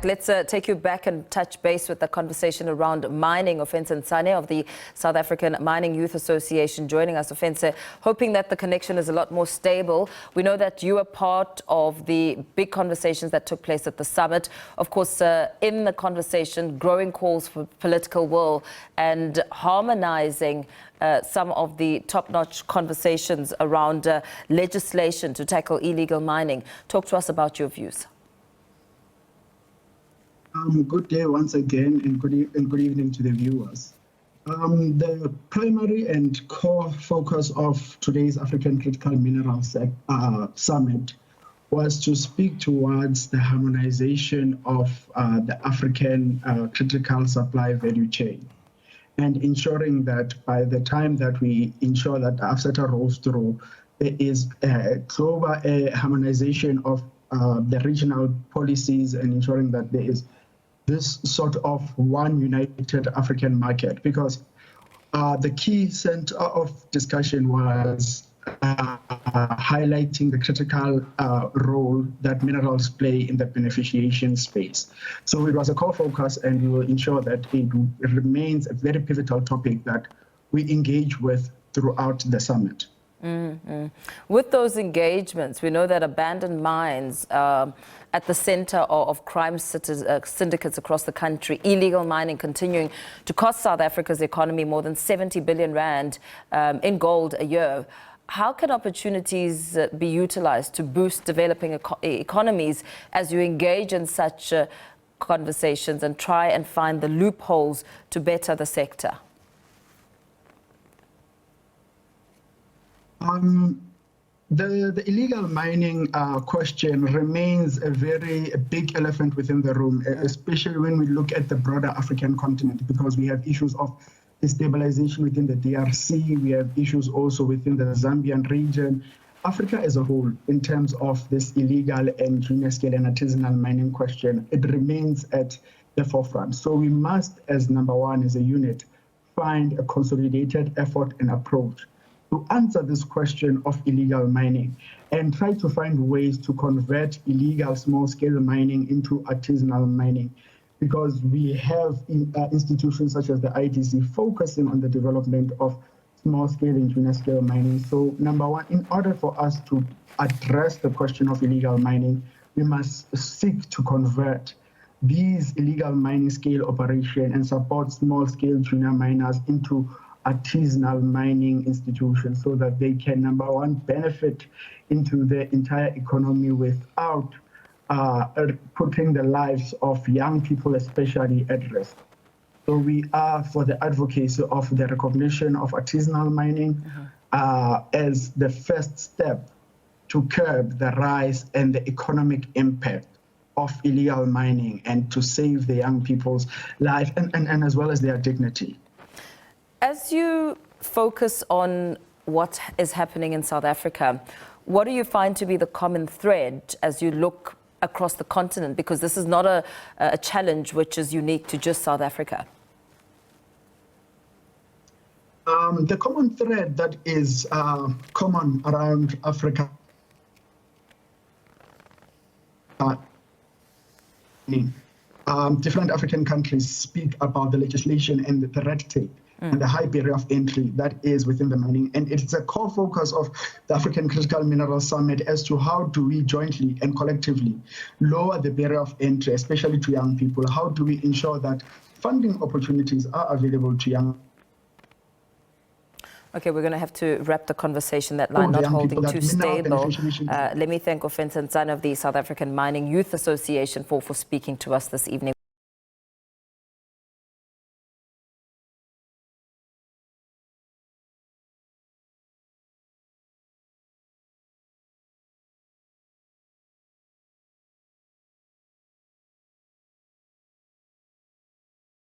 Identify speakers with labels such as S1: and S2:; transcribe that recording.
S1: back. Let's take you back and touch base with the conversation around mining. Ofentse Ntsane of the South African Mining Youth Association joining us. Ofentse, hoping that the connection is a lot more stable. We know that you were part of the big conversations that took place at the summit. Of course, in the conversation, growing calls for political will and harmonizing some of the top-notch conversations around legislation to tackle illegal mining. Talk to us about your views.
S2: Good day once again, and good evening to the viewers. The primary and core focus of today's African Critical Minerals Summit was to speak towards the harmonization of the African critical supply value chain, and ensuring that by the time that we ensure that AfCFTA rolls through, there is a global harmonization of the regional policies, and ensuring that there is this sort of one united African market, because the key center of discussion was highlighting the critical role that minerals play in the beneficiation space. So it was a core focus, and we will ensure that it remains a very pivotal topic that we engage with throughout the summit.
S1: With those engagements, we know that abandoned mines at the center of crime syndicates across the country, illegal mining continuing to cost South Africa's economy more than 70 billion rand in gold a year. How can opportunities be utilized to boost developing economies as you engage in such conversations and try and find the loopholes to better the sector?
S2: The illegal mining question remains a very big elephant within the room, especially when we look at the broader African continent, because we have issues of destabilization within the DRC, we have issues also within the Zambian region. Africa as a whole, in terms of this illegal and junior scale and artisanal mining question, it remains at the forefront. So we must, as number one, as a unit, find a consolidated effort and approach to answer this question of illegal mining and try to find ways to convert illegal small-scale mining into artisanal mining, because we have institutions such as the IDC focusing on the development of small-scale and junior-scale mining. So number one, in order for us to address the question of illegal mining, we must seek to convert these illegal mining scale operation and support small-scale junior miners into artisanal mining institutions, so that they can, number one, benefit into the entire economy without putting the lives of young people especially at risk. So we are for the advocacy of the recognition of artisanal mining as the first step to curb the rise and the economic impact of illegal mining, and to save the young people's life and as well as their dignity.
S1: As you focus on what is happening in South Africa, what do you find to be the common thread as you look across the continent? Because this is not a challenge which is unique to just South Africa.
S2: The common thread that is common around Africa different African countries speak about the legislation and the red tape and the high barrier of entry that is within the mining. And it's a core focus of the African Critical Minerals Summit as to how do we jointly and collectively lower the barrier of entry, especially to young people. How do we ensure that funding opportunities are available to young people?
S1: Okay, we're going to have to wrap the conversation. That line not holding too stable. Let me thank Ofentse Ntsane of the South African Mining Youth Association for speaking to us this evening.